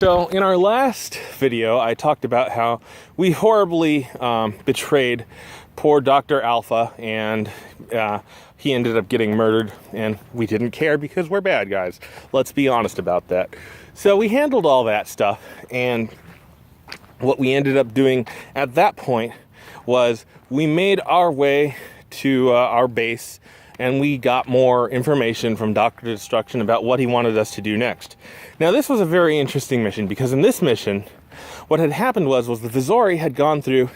So in our last video, I talked about how we horribly betrayed poor Dr. Alpha, and he ended up getting murdered, and we didn't care because we're bad guys. Let's be honest about that. So we handled all that stuff, and what we ended up doing at that point was we made our way to our base, and we got more information from Dr. Destruction about what he wanted us to do next. Now, this was a very interesting mission, because in this mission, what had happened was the Vizori had gone through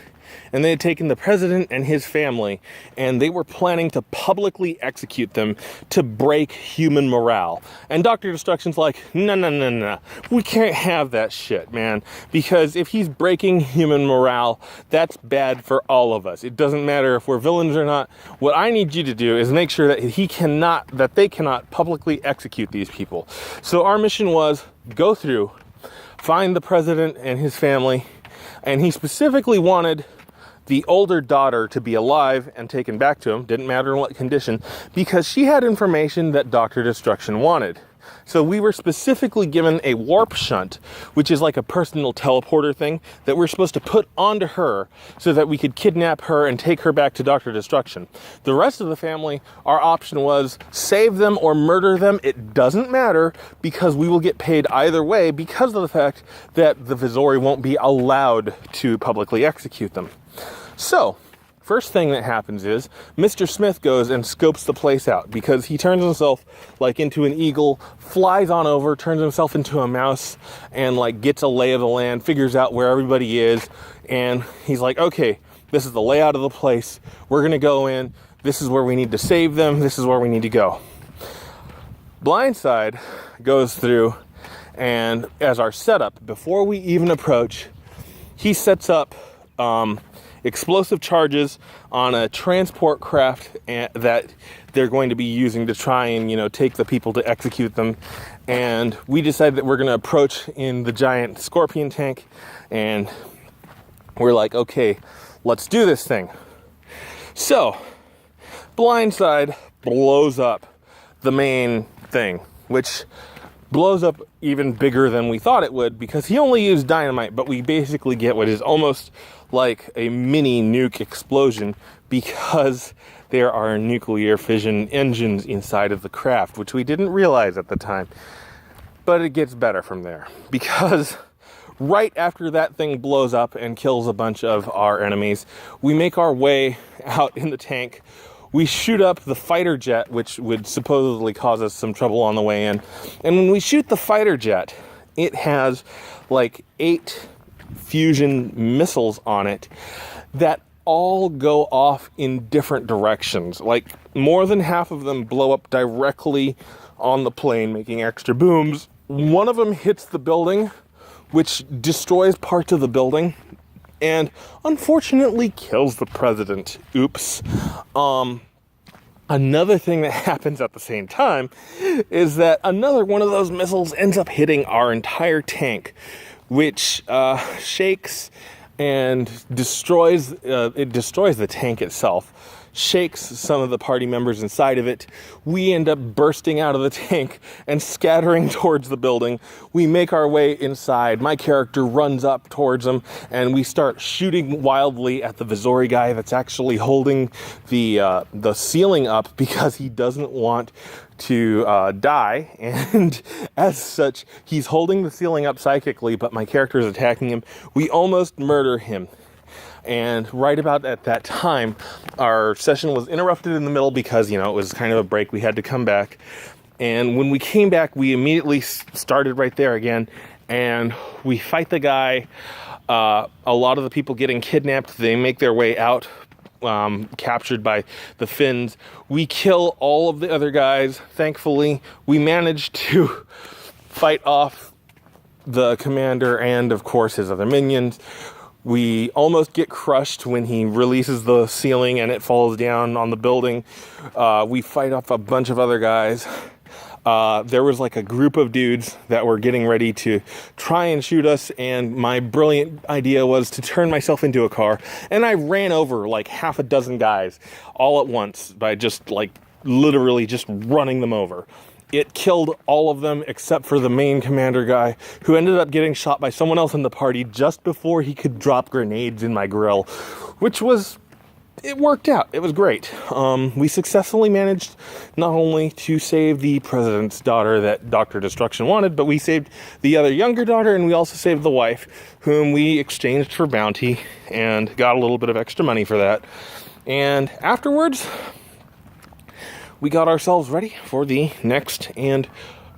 and they had taken the president and his family, and they were planning to publicly execute them to break human morale. And Dr. Destruction's like, no, we can't have that shit, man, because if he's breaking human morale, that's bad for all of us. It doesn't matter if we're villains or not. What I need you to do is make sure that they cannot publicly execute these people. So our mission was go through, find the president and his family, and he specifically wanted the older daughter to be alive and taken back to him, didn't matter in what condition, because she had information that Dr. Destruction wanted. So we were specifically given a warp shunt, which is like a personal teleporter thing that we're supposed to put onto her so that we could kidnap her and take her back to Dr. Destruction. The rest of the family, our option was save them or murder them. It doesn't matter, because we will get paid either way because of the fact that the Vizori won't be allowed to publicly execute them. So, first thing that happens is Mr. Smith goes and scopes the place out, because he turns himself like into an eagle, flies on over, turns himself into a mouse, and like gets a lay of the land, figures out where everybody is, and he's like, okay, this is the layout of the place. We're gonna go in. This is where we need to save them. This is where we need to go. Blindside goes through, and as our setup, before we even approach, he sets up explosive charges on a transport craft that they're going to be using to try and, take the people to execute them. And we decided that we're going to approach in the giant scorpion tank, and we're like, okay, let's do this thing. So, Blindside blows up the main thing, which blows up even bigger than we thought it would, because he only used dynamite, but we basically get what is almost like a mini nuke explosion, because there are nuclear fission engines inside of the craft, which we didn't realize at the time. But it gets better from there, because right after that thing blows up and kills a bunch of our enemies, we make our way out in the tank. We shoot up the fighter jet, which would supposedly cause us some trouble on the way in. And when we shoot the fighter jet, it has like 8 fusion missiles on it that all go off in different directions. Like, more than half of them blow up directly on the plane, making extra booms. One of them hits the building, which destroys parts of the building, and unfortunately kills the president. Oops. Another thing that happens at the same time is that another one of those missiles ends up hitting our entire tank, which shakes and destroys the tank itself, shakes some of the party members inside of it. We end up bursting out of the tank and scattering towards the building. We make our way inside. My character runs up towards them, and we start shooting wildly at the Vizori guy that's actually holding the ceiling up, because he doesn't want to die, and as such, he's holding the ceiling up psychically, but my character is attacking him. We almost murder him. And right about at that time, our session was interrupted in the middle because, it was kind of a break. We had to come back. And when we came back, we immediately started right there again. And we fight the guy. A lot of the people getting kidnapped, they make their way out, captured by the Finns. We kill all of the other guys. Thankfully, we managed to fight off the commander and, of course, his other minions. We almost get crushed when he releases the ceiling and it falls down on the building. We fight off a bunch of other guys. There was like a group of dudes that were getting ready to try and shoot us, and my brilliant idea was to turn myself into a car, and I ran over like half a dozen guys all at once by just like literally just running them over. It killed all of them except for the main commander guy, who ended up getting shot by someone else in the party just before he could drop grenades in my grill, which was, it worked out. It was great. We successfully managed not only to save the president's daughter that Dr. Destruction wanted, but we saved the other younger daughter, and we also saved the wife, whom we exchanged for bounty and got a little bit of extra money for that. And afterwards, we got ourselves ready for the next, and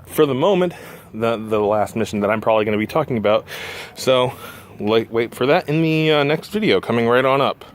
for the moment, the last mission that I'm probably going to be talking about. So wait for that in the next video coming right on up.